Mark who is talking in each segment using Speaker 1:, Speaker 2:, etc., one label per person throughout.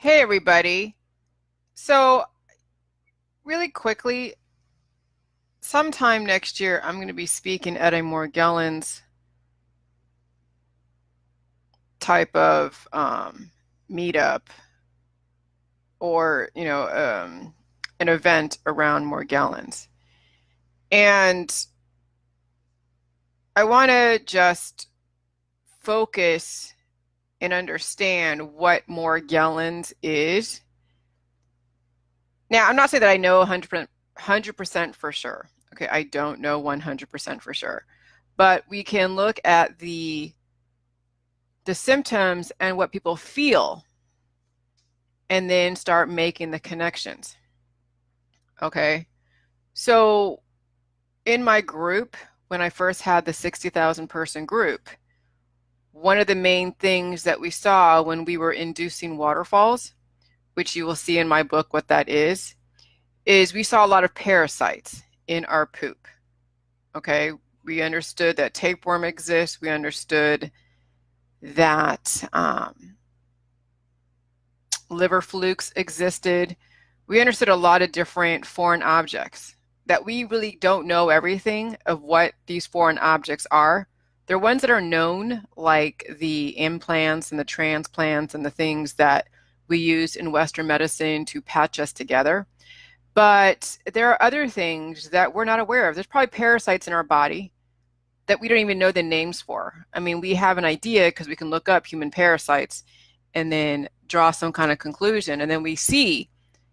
Speaker 1: Hey everybody. So really quickly, sometime next year, I'm going to be speaking at a Morgellons type of meetup or, an event around Morgellons. And I want to just focus and understand what Morgellons is. Now, I'm not saying that I know 100% for sure. Okay, I don't know 100% for sure. But we can look at the symptoms and what people feel and then start making the connections. Okay. So in my group, when I first had the 60,000 person group, one of the main things that we saw when we were inducing waterfalls, which you will see in my book what that is we saw a lot of parasites in our poop. Okay. We understood that tapeworm exists. We understood that liver flukes existed. We understood a lot of different foreign objects that we really don't know everything of what these foreign objects are. There are ones that are known, like the implants and the transplants and the things that we use in Western medicine to patch us together. But there are other things that we're not aware of. There's probably parasites in our body that we don't even know the names for. I mean, we have an idea because we can look up human parasites and then draw some kind of conclusion. And then we see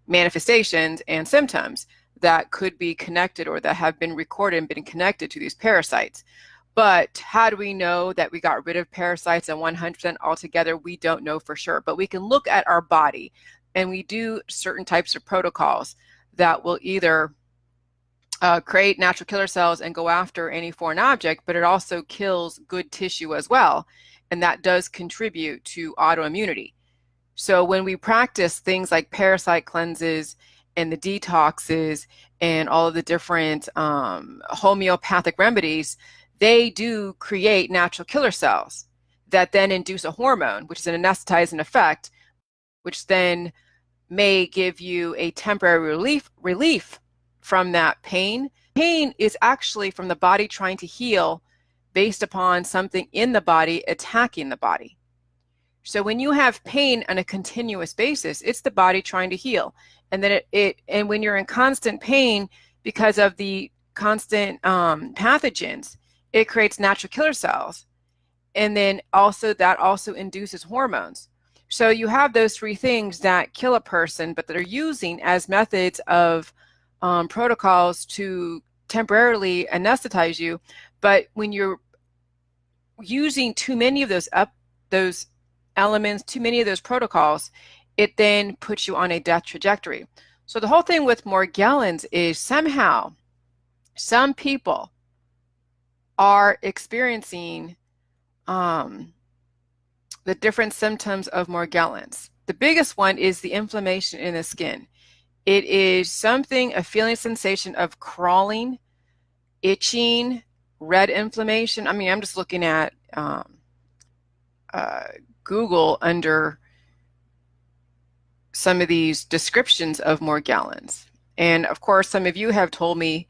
Speaker 1: manifestations and symptoms that could be connected or that have been recorded and been connected to these parasites. But how do we know that we got rid of parasites and 100% altogether? We don't know for sure. But we can look at our body and we do certain types of protocols that will either create natural killer cells and go after any foreign object, but it also kills good tissue as well. And that does contribute to autoimmunity. So when we practice things like parasite cleanses and the detoxes and all of the different homeopathic remedies, they do create natural killer cells that then induce a hormone, which is an anesthetizing effect, which then may give you a temporary relief from that pain. Pain is actually from the body trying to heal based upon something in the body attacking the body. So when you have pain on a continuous basis, it's the body trying to heal. And then and when you're in constant pain because of the constant pathogens, it creates natural killer cells. And then also that also induces hormones. So you have those three things that kill a person, but that are using as methods of protocols to temporarily anesthetize you. But when you're using too many of those elements, too many of those protocols, it then puts you on a death trajectory. So the whole thing with Morgellons is somehow some people are experiencing the different symptoms of Morgellons. The biggest one is the inflammation in the skin. It is something, a feeling sensation of crawling, itching, red inflammation. I mean, I'm just looking at Google under some of these descriptions of Morgellons. And of course, some of you have told me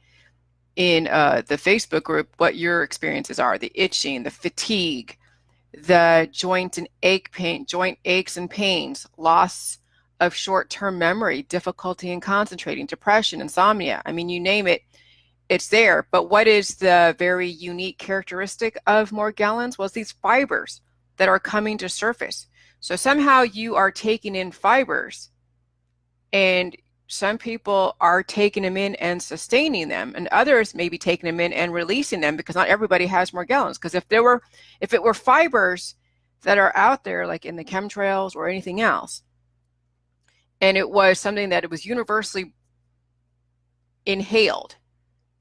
Speaker 1: in the Facebook group what your experiences are: the itching, the fatigue, the joint aches and pains, loss of short-term memory, difficulty in concentrating, depression, insomnia. I mean, you name it, it's there. But what is the very unique characteristic of Morgellons? Well, it's these fibers that are coming to surface. So somehow you are taking in fibers, and some people are taking them in and sustaining them, and others may be taking them in and releasing them, because not everybody has Morgellons. Because if it were fibers that are out there, like in the chemtrails or anything else, and it was something that it was universally inhaled,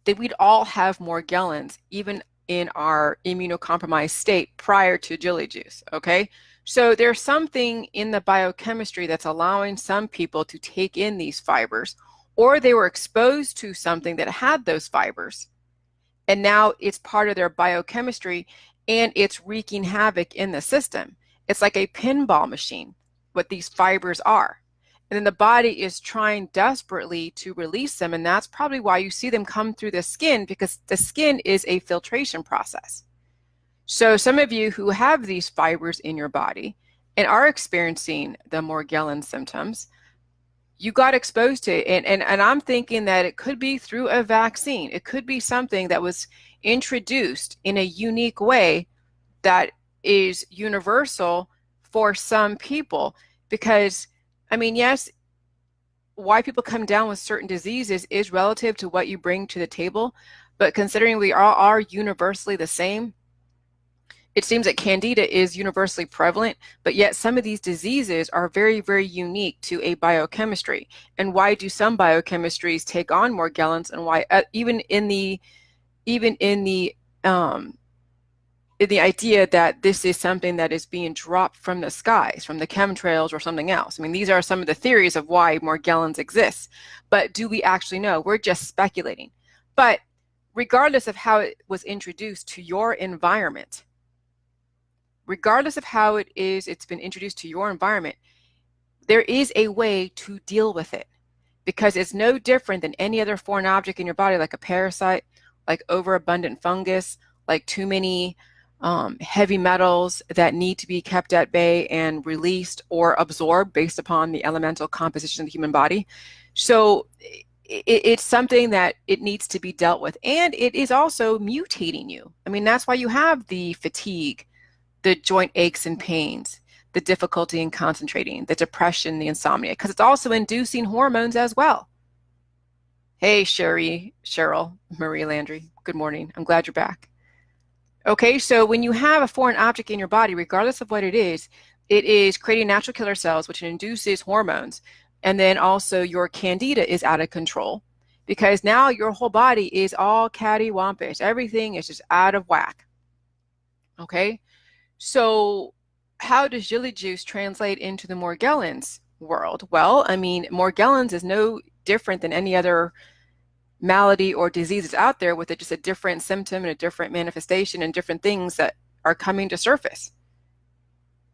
Speaker 1: then we'd all have Morgellons, even in our immunocompromised state prior to jilly juice. Okay. So there's something in the biochemistry that's allowing some people to take in these fibers, or they were exposed to something that had those fibers, and now it's part of their biochemistry and it's wreaking havoc in the system. It's like a pinball machine. what these fibers are. And then the body is trying desperately to release them. And that's probably why you see them come through the skin, because the skin is a filtration process. So some of you who have these fibers in your body and are experiencing the Morgellon symptoms, you got exposed to it. And I'm thinking that it could be through a vaccine. It could be something that was introduced in a unique way that is universal for some people. Because, I mean, yes, why people come down with certain diseases is relative to what you bring to the table. But considering we all are universally the same, it seems that Candida is universally prevalent, but yet some of these diseases are very, very unique to a biochemistry. And why do some biochemistries take on Morgellons, and why even in the idea that this is something that is being dropped from the skies, from the chemtrails or something else. I mean, these are some of the theories of why Morgellons exists, but do we actually know? We're just speculating. But regardless of how it was introduced to your environment, regardless of how it's been introduced to your environment, there is a way to deal with it, because it's no different than any other foreign object in your body, like a parasite, like overabundant fungus, like too many heavy metals that need to be kept at bay and released or absorbed based upon the elemental composition of the human body. So it's something that it needs to be dealt with. And it is also mutating you. I mean, that's why you have the fatigue, the joint aches and pains, the difficulty in concentrating, the depression, the insomnia, because it's also inducing hormones as well. Hey, Cheryl, Marie Landry, good morning. I'm glad you're back. Okay, so when you have a foreign object in your body, regardless of what it is creating natural killer cells, which induces hormones. And then also your candida is out of control, because now your whole body is all cattywampus. Everything is just out of whack. Okay, so how does jilly juice translate into the Morgellons world? Well, I mean, Morgellons is no different than any other malady or diseases out there, with just a different symptom and a different manifestation and different things that are coming to surface.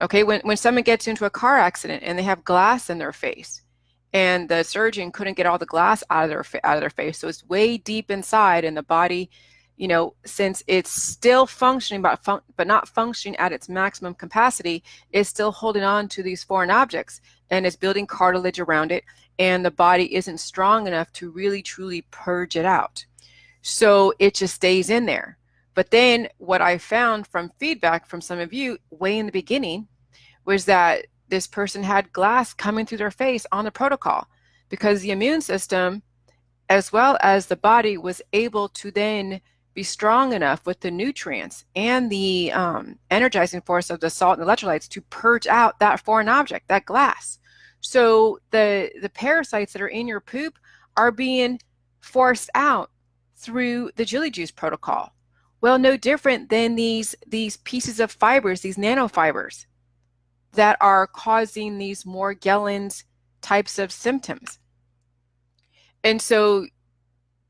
Speaker 1: Okay, when someone gets into a car accident and they have glass in their face, and the surgeon couldn't get all the glass out of their face, so it's way deep inside, and the body, you know, since it's still functioning but not functioning at its maximum capacity, is still holding on to these foreign objects and is building cartilage around it, and the body isn't strong enough to really truly purge it out. So it just stays in there. But then what I found from feedback from some of you way in the beginning was that this person had glass coming through their face on the protocol, because the immune system as well as the body was able to then be strong enough with the nutrients and the energizing force of the salt and electrolytes to purge out that foreign object, that glass. So the parasites that are in your poop are being forced out through the jilly juice protocol. Well, no different than these pieces of fibers, these nanofibers that are causing these Morgellons types of symptoms. And so,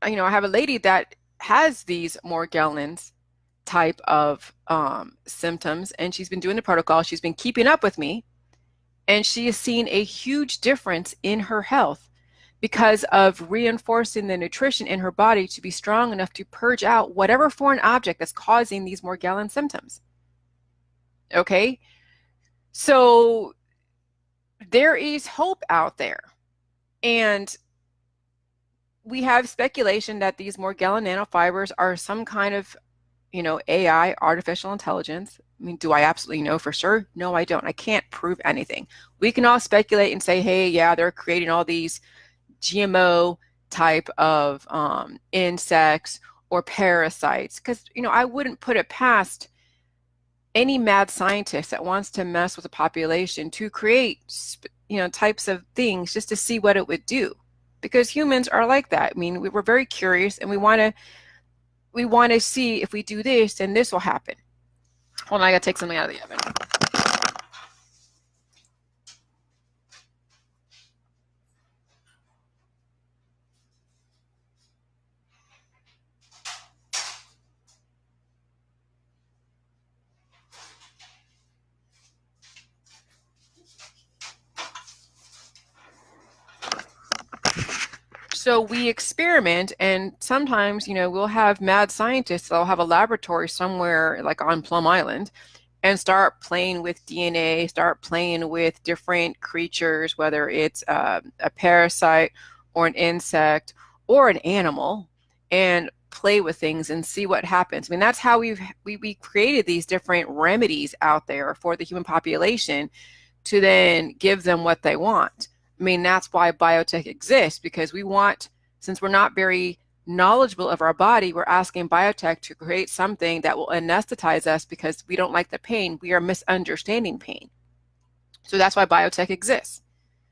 Speaker 1: you know, I have a lady that has these Morgellons type of symptoms, and she's been doing the protocol. She's been keeping up with me, and she has seen a huge difference in her health because of reinforcing the nutrition in her body to be strong enough to purge out whatever foreign object that's causing these Morgellon symptoms. Okay, so there is hope out there. And we have speculation that these Morgellon nanofibers are some kind of, you know, AI, artificial intelligence. I mean, do I absolutely know for sure? No, I don't. I can't prove anything. We can all speculate and say, hey, yeah, they're creating all these GMO type of insects or parasites, because, you know, I wouldn't put it past any mad scientist that wants to mess with the population to create, you know, types of things just to see what it would do, because humans are like that. I mean, we're very curious, and we want to see if we do this, then this will happen. Hold on, I gotta take something out of the oven. So we experiment, and sometimes, we'll have mad scientists that'll have a laboratory somewhere like on Plum Island and start playing with DNA, start playing with different creatures, whether it's a parasite or an insect or an animal, and play with things and see what happens. I mean, that's how we created these different remedies out there for the human population to then give them what they want. I mean, that's why biotech exists, because we want, since we're not very knowledgeable of our body, we're asking biotech to create something that will anesthetize us because we don't like the pain. We are misunderstanding pain. So that's why biotech exists.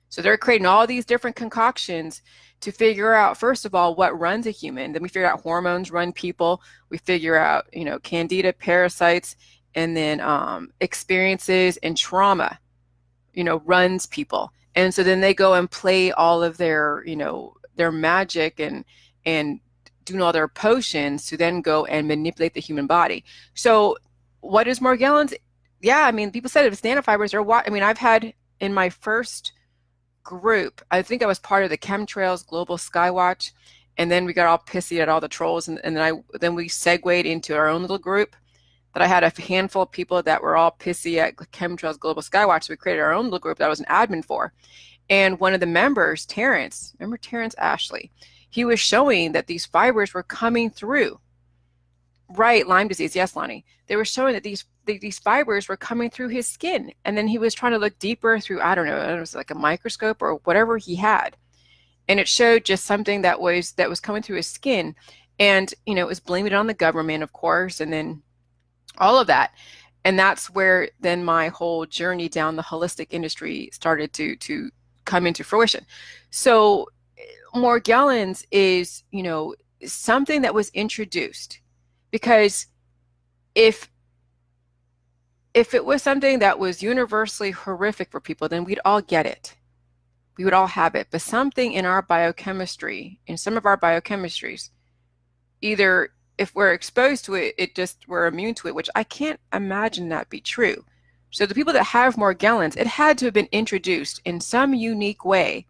Speaker 1: So they're creating all these different concoctions to figure out, first of all, what runs a human. Then we figure out hormones run people. We figure out, candida, parasites, and then experiences and trauma, runs people. And so then they go and play all of their, their magic and doing all their potions to then go and manipulate the human body. So what is Morgellons? Yeah, I mean, people said it was nanofibers or what? I mean, I've had in my first group, I think I was part of the Chemtrails Global Skywatch, and then we got all pissy at all the trolls, and then we segued into our own little group. That I had a handful of people that were all pissy at Chemtrails Global Skywatch. So we created our own little group that I was an admin for. And one of the members, Terrence, remember Terrence Ashley? He was showing that these fibers were coming through. Right, Lyme disease. Yes, Lonnie. They were showing that these fibers were coming through his skin. And then he was trying to look deeper through, I don't know, it was like a microscope or whatever he had. And it showed just something that was coming through his skin. And, it was blaming it on the government, of course, and then all of that. And that's where then my whole journey down the holistic industry started to come into fruition. So Morgellons is, something that was introduced, because if it was something that was universally horrific for people, then we'd all get it. We would all have it. But something in our biochemistry, in some of our biochemistries, either if we're exposed to it, we're immune to it, which I can't imagine that be true. So the people that have Morgellons, it had to have been introduced in some unique way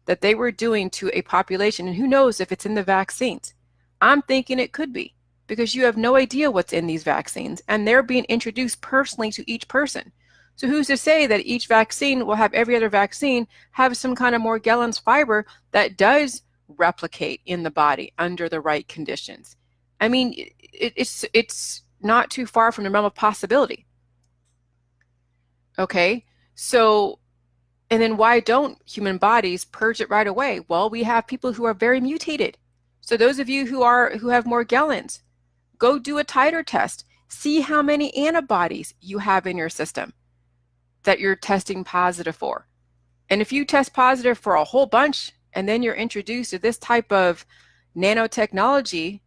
Speaker 1: that they were doing to a population. And who knows if it's in the vaccines? I'm thinking it could be, because you have no idea what's in these vaccines, and they're being introduced personally to each person. So who's to say that each vaccine will have every other vaccine have some kind of Morgellons fiber that does replicate in the body under the right conditions? I mean, it's not too far from the realm of possibility. Okay, so, and then why don't human bodies purge it right away? Well, we have people who are very mutated. So those of you who have Morgellons, go do a titer test. See how many antibodies you have in your system that you're testing positive for. And if you test positive for a whole bunch, and then you're introduced to this type of nanotechnology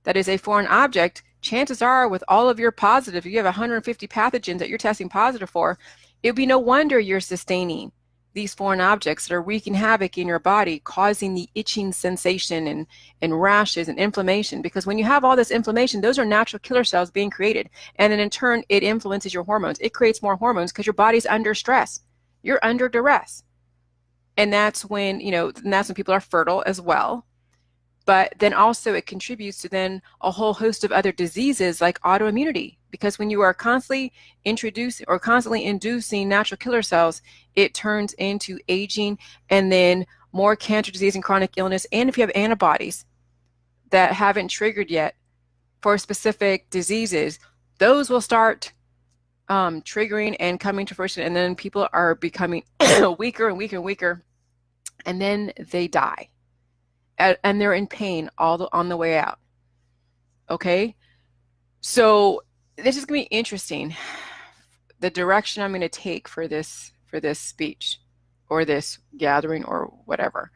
Speaker 1: that is a foreign object, chances are with all of your positive, if you have 150 pathogens that you're testing positive for, it would be no wonder you're sustaining these foreign objects that are wreaking havoc in your body, causing the itching sensation and rashes and inflammation. Because when you have all this inflammation, those are natural killer cells being created. And then in turn, it influences your hormones. It creates more hormones because your body's under stress. You're under duress. And that's when, that's when people are fertile as well. But then also it contributes to then a whole host of other diseases like autoimmunity, because when you are constantly inducing natural killer cells, it turns into aging and then more cancer disease and chronic illness. And if you have antibodies that haven't triggered yet for specific diseases, those will start triggering and coming to fruition. And then people are becoming weaker and weaker and weaker, and then they die. And they're in pain on the way out. Okay, so this is going to be interesting, the direction I'm going to take for this speech or this gathering or whatever.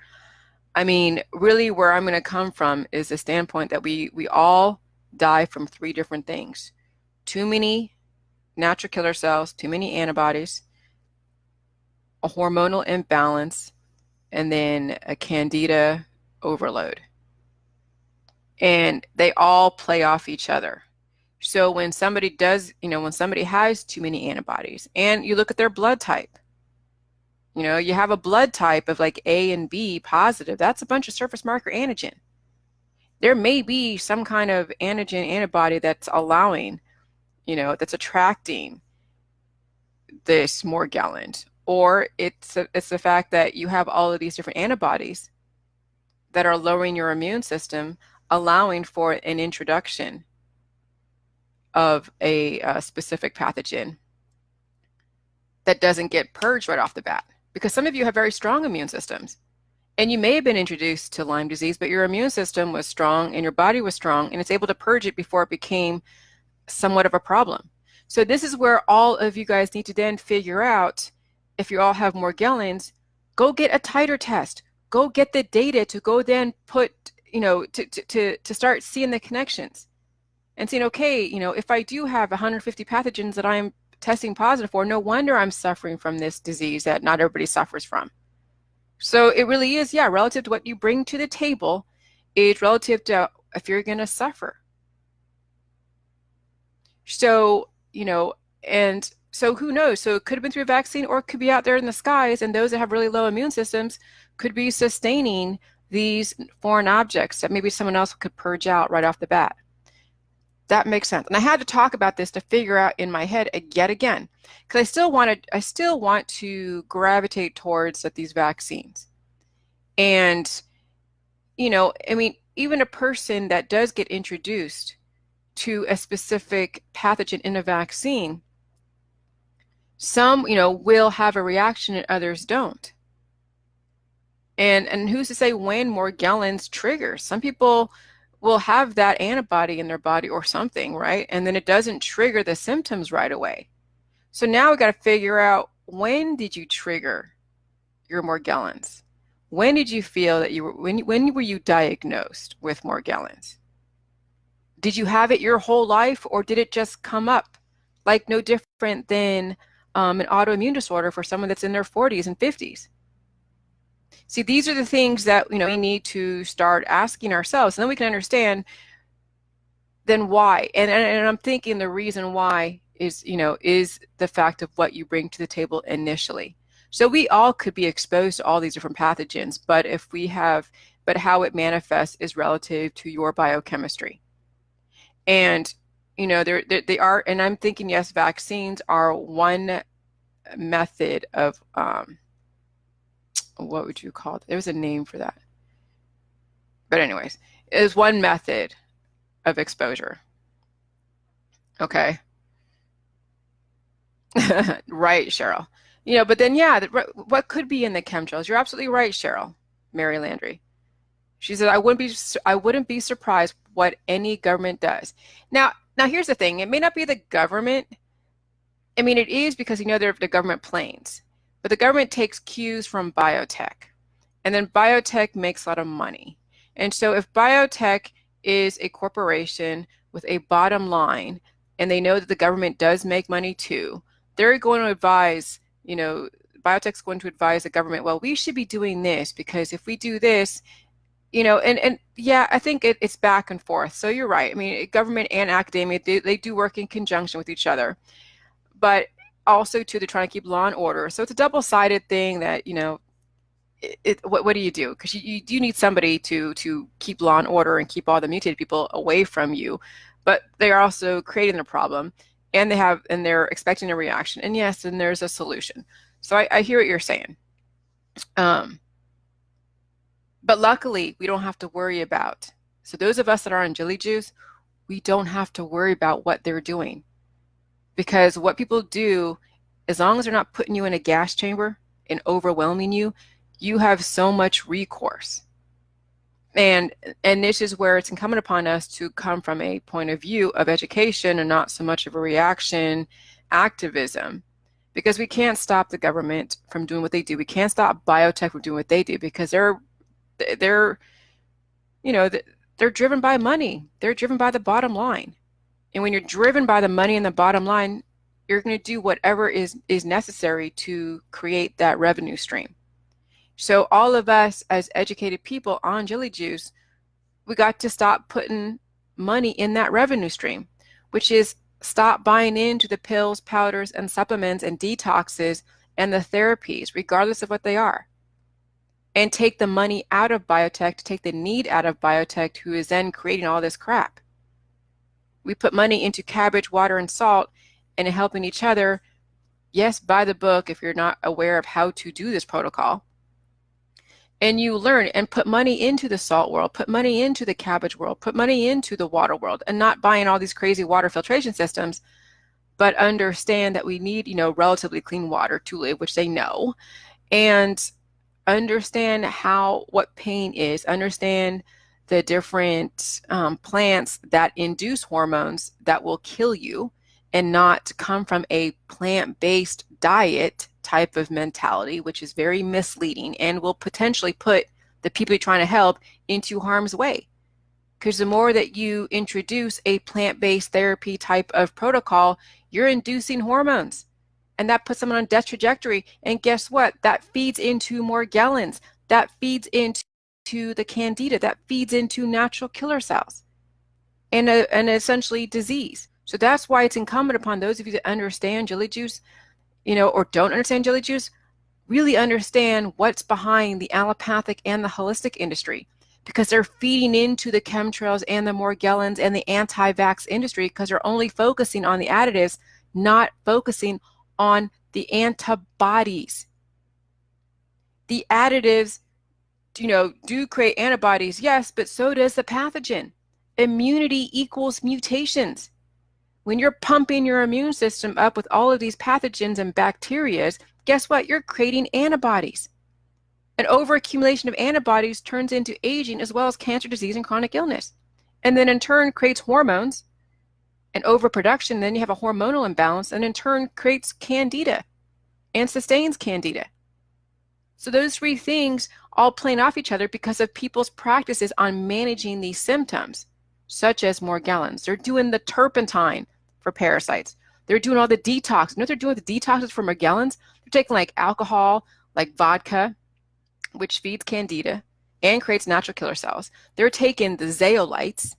Speaker 1: I mean, really where I'm going to come from is the standpoint that we all die from three different things: too many natural killer cells, too many antibodies, a hormonal imbalance, and then a candida overload. And they all play off each other. So when somebody does, when somebody has too many antibodies, and you look at their blood type, You know, you have a blood type of like A and B positive. That's a bunch of surface marker antigen. There may be some kind of antigen antibody that's allowing, you know, that's attracting this Morgellons. Or it's the fact that you have all of these different antibodies that are lowering your immune system, allowing for an introduction of a specific pathogen that doesn't get purged right off the bat. Because some of you have very strong immune systems. And you may have been introduced to Lyme disease, but your immune system was strong and your body was strong and it's able to purge it before it became somewhat of a problem. So this is where all of you guys need to then figure out, if you all have Morgellons, go get a titer test. Go get the data to go then put, you know, to start seeing the connections and saying, okay, you know, if I do have 150 pathogens that I'm testing positive for, no wonder I'm suffering from this disease that not everybody suffers from. So it really is, yeah, relative to what you bring to the table is relative to if you're going to suffer. So, you know, and so who knows? So it could have been through a vaccine or it could be out there in the skies, and those that have really low immune systems could be sustaining these foreign objects that maybe someone else could purge out right off the bat. That makes sense. And I had to talk about this to figure out in my head yet again, because I still want to gravitate towards these vaccines. And, you know, I mean, even a person that does get introduced to a specific pathogen in a vaccine, some, you know, will have a reaction and others don't. And who's to say when Morgellons triggers? Some people will have that antibody in their body or something, right? And then it doesn't trigger the symptoms right away. So now we got to figure out, when did you trigger your Morgellons? When did you feel that you were, when were you diagnosed with Morgellons? Did you have it your whole life, or did it just come up? Like no different than an autoimmune disorder for someone that's in their 40s and 50s. See, these are the things that, you know, we need to start asking ourselves, and then we can understand then why. And I'm thinking the reason why is, you know, is the fact of what you bring to the table initially. So we all could be exposed to all these different pathogens, but how it manifests is relative to your biochemistry. And, you know, they are, and I'm thinking, yes, vaccines are one method of, what would you call it? There was a name for that. But anyways, it is one method of exposure. Okay. Right, Cheryl. You know, but then, yeah, what could be in the chemtrails? You're absolutely right, Cheryl. Mary Landry. She said, I wouldn't be surprised what any government does. Now here's the thing. It may not be the government. I mean, it is, because, you know, they're the government planes. But the government takes cues from biotech. And then biotech makes a lot of money. And so if biotech is a corporation with a bottom line, and they know that the government does make money too, they're going to advise, you know, biotech's going to advise the government, well, we should be doing this, because if we do this, you know, and yeah, I think it's back and forth. So you're right. I mean, government and academia, they do work in conjunction with each other. But also, too, they're trying to keep law and order. So it's a double-sided thing that, you know, what do you do? Because you do need somebody to keep law and order and keep all the mutated people away from you. But they are also creating a problem, and they're expecting a reaction. And yes, and there's a solution. So I hear what you're saying. But luckily, we don't have to worry about. So those of us that are on Jilly Juice, we don't have to worry about what they're doing. Because what people do, as long as they're not putting you in a gas chamber and overwhelming you, you have so much recourse. And this is where it's incumbent upon us to come from a point of view of education and not so much of a reaction activism. Because we can't stop the government from doing what they do. We can't stop biotech from doing what they do, because they're you know, they're driven by money. They're driven by the bottom line. And when you're driven by the money and the bottom line, you're going to do whatever is necessary to create that revenue stream. So all of us as educated people on Jilly Juice, we got to stop putting money in that revenue stream, which is stop buying into the pills, powders, and supplements and detoxes and the therapies, regardless of what they are, and take the money out of biotech to take the need out of biotech, who is then creating all this crap. We put money into cabbage, water, and salt, and helping each other. Yes, buy the book if you're not aware of how to do this protocol. And you learn and put money into the salt world, put money into the cabbage world, put money into the water world, and not buying all these crazy water filtration systems, but understand that we need, relatively clean water to live, which they know, and understand what pain is, understand the different plants that induce hormones that will kill you, and not come from a plant-based diet type of mentality, which is very misleading and will potentially put the people you're trying to help into harm's way. Because the more that you introduce a plant-based therapy type of protocol, you're inducing hormones. And that puts someone on a death trajectory. And guess what? That feeds into Morgellons. That feeds into the Candida. That feeds into natural killer cells and essentially disease. So that's why it's incumbent upon those of you that understand jilly juice, or don't understand jilly juice, really understand what's behind the allopathic and the holistic industry, because they're feeding into the chemtrails and the Morgellons and the anti-vax industry, because they're only focusing on the additives, not focusing on the antibodies. The additives, do create antibodies, yes, but so does the pathogen. Immunity equals mutations. When you're pumping your immune system up with all of these pathogens and bacteria, guess what? You're creating antibodies. An overaccumulation of antibodies turns into aging, as well as cancer, disease, and chronic illness. And then in turn creates hormones and overproduction. Then you have a hormonal imbalance, and in turn creates candida and sustains candida. So those three things all playing off each other because of people's practices on managing these symptoms, such as Morgellons. They're doing the turpentine for parasites. They're doing all the detox. You know what they're doing with the detoxes for Morgellons? They're taking like alcohol, like vodka, which feeds candida and creates natural killer cells. They're taking the zeolites.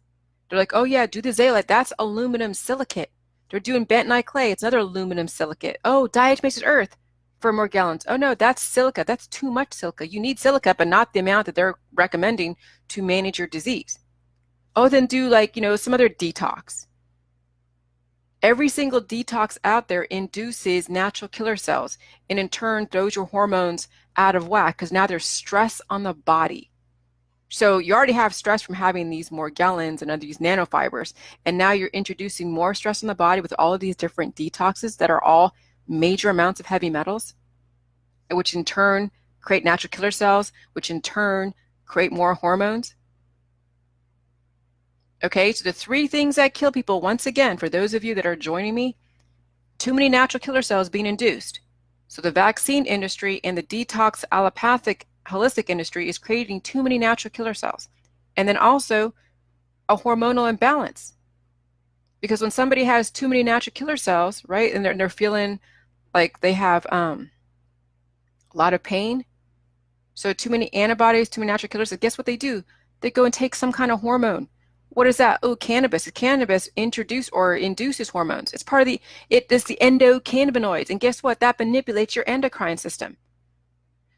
Speaker 1: They're like, oh yeah, do the zeolite. That's aluminum silicate. They're doing bentonite clay. It's another aluminum silicate. Oh, diatomaceous earth for Morgellons. Oh no, that's silica. That's too much silica. You need silica, but not the amount that they're recommending to manage your disease. Oh, then do some other detox. Every single detox out there induces natural killer cells, and in turn throws your hormones out of whack, because now there's stress on the body. So you already have stress from having these Morgellons and other these nanofibers, and now you're introducing more stress on the body with all of these different detoxes that are all major amounts of heavy metals, which in turn create natural killer cells, which in turn create more hormones. Okay, so the three things that kill people, once again, for those of you that are joining me, too many natural killer cells being induced. So the vaccine industry and the detox allopathic holistic industry is creating too many natural killer cells. And then also a hormonal imbalance. Because when somebody has too many natural killer cells, right, and they're feeling like they have a lot of pain, so too many antibodies, too many natural killer cells, guess what they do? They go and take some kind of hormone. What is that? Oh, cannabis. Cannabis induces hormones. It's part of it's the endocannabinoids. And guess what? That manipulates your endocrine system.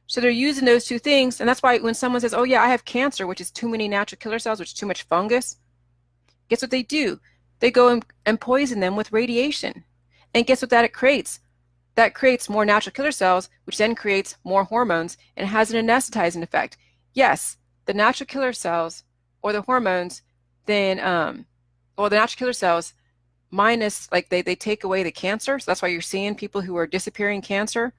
Speaker 1: So they're using those two things. And that's why when someone says, oh yeah, I have cancer, which is too many natural killer cells, which is too much fungus, guess what they do? They go and poison them with radiation. And guess what that creates? That creates more natural killer cells, which then creates more hormones and has an anesthetizing effect. Yes, the natural killer cells or the hormones then the natural killer cells minus, they take away the cancer. So that's why you're seeing people who are disappearing cancer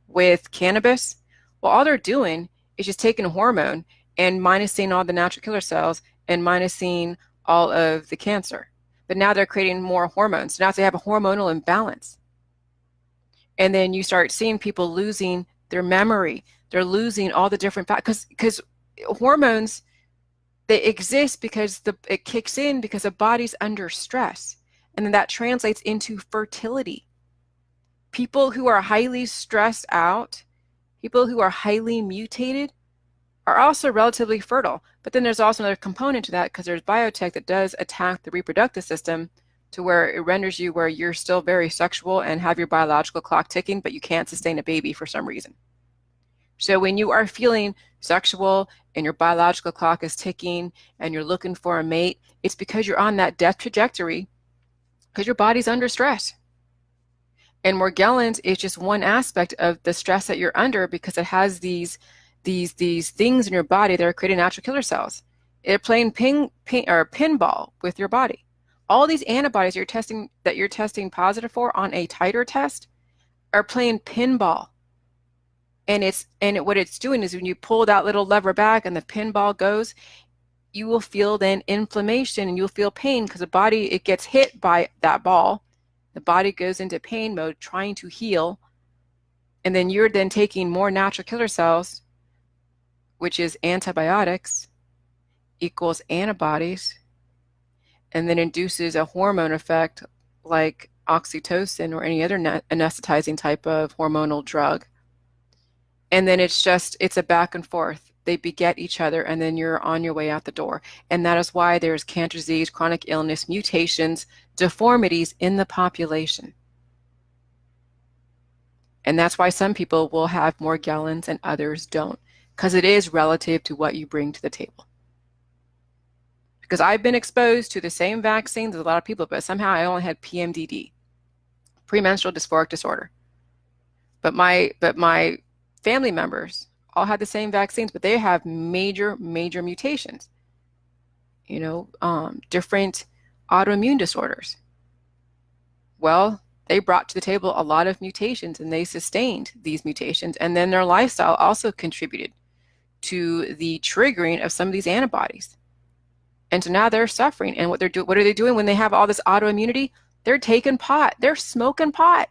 Speaker 1: with cannabis. Well, all they're doing is just taking a hormone and minusing all the natural killer cells and minusing all of the cancer. But now they're creating more hormones. So now they have a hormonal imbalance. And then you start seeing people losing their memory. They're losing all the different because hormones, they exist because it kicks in because the body's under stress. And then that translates into fertility. People who are highly stressed out, people who are highly mutated, are also relatively fertile. But then there's also another component to that, because there's biotech that does attack the reproductive system to where it renders you where you're still very sexual and have your biological clock ticking, but you can't sustain a baby for some reason. So when you are feeling sexual and your biological clock is ticking and you're looking for a mate, it's because you're on that death trajectory because your body's under stress. And Morgellons is just one aspect of the stress that you're under because it has these things in your body that are creating natural killer cells. They're playing pinball with your body. All these antibodies that you're testing positive for on a titer test are playing pinball. And what it's doing is when you pull that little lever back and the pinball goes, you will feel then inflammation and you'll feel pain because the body, it gets hit by that ball. The body goes into pain mode trying to heal. And then you're then taking more natural killer cells, which is antibiotics equals antibodies, and then induces a hormone effect like oxytocin or any other anesthetizing type of hormonal drug. And then it's a back and forth. They beget each other, and then you're on your way out the door. And that is why there's cancer disease, chronic illness, mutations, deformities in the population. And that's why some people will have Morgellons and others don't, because it is relative to what you bring to the table. Because I've been exposed to the same vaccines as a lot of people, but somehow I only had PMDD, premenstrual dysphoric disorder. But my family members all had the same vaccines, but they have major mutations, different autoimmune disorders. Well, they brought to the table a lot of mutations and they sustained these mutations, and then their lifestyle also contributed to the triggering of some of these antibodies. And so now they're suffering. And what are they doing when they have all this autoimmunity? They're taking pot. They're smoking pot.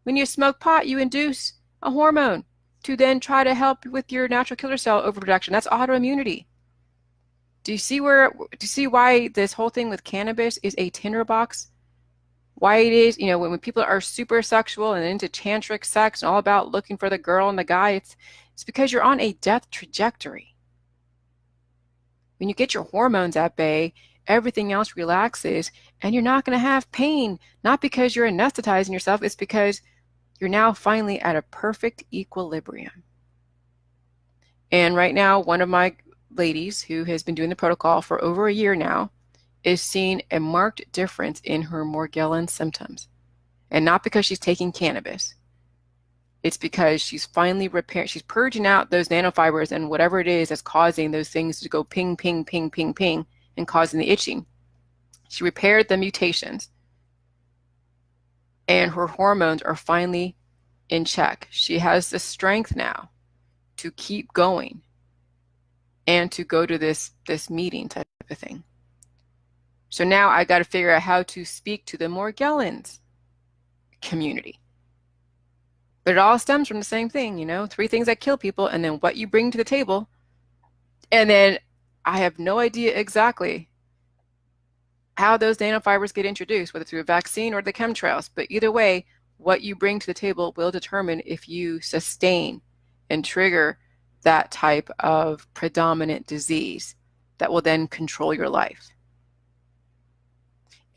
Speaker 1: When you smoke pot, you induce a hormone to then try to help with your natural killer cell overproduction. That's autoimmunity. Do you see why this whole thing with cannabis is a tinderbox? Why it is, when people are super sexual and into tantric sex and all about looking for the girl and the guy, it's because you're on a death trajectory. When you get your hormones at bay, everything else relaxes and you're not going to have pain, not because you're anesthetizing yourself, it's because you're now finally at a perfect equilibrium. And right now, one of my ladies who has been doing the protocol for over a year now is seeing a marked difference in her Morgellons symptoms. And not because she's taking cannabis. It's because she's finally she's purging out those nanofibers and whatever it is that's causing those things to go ping, ping, ping, ping, ping, and causing the itching. She repaired the mutations. And her hormones are finally in check. She has the strength now to keep going and to go to this meeting type of thing. So now I got to figure out how to speak to the Morgellons community. But it all stems from the same thing, 3 things that kill people, and then what you bring to the table. And then I have no idea exactly how those nanofibers get introduced, whether through a vaccine or the chemtrails. But either way, what you bring to the table will determine if you sustain and trigger that type of predominant disease that will then control your life.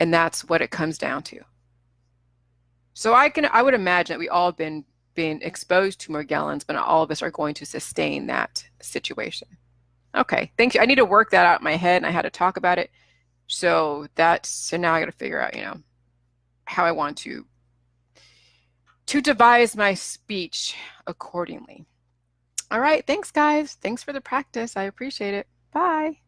Speaker 1: And that's what it comes down to. So I would imagine that we all have been exposed to Morgellons, but not all of us are going to sustain that situation. Okay, thank you. I need to work that out in my head, and I had to talk about it. So now I got to figure out, how I want to devise my speech accordingly. All right, thanks guys. Thanks for the practice. I appreciate it. Bye.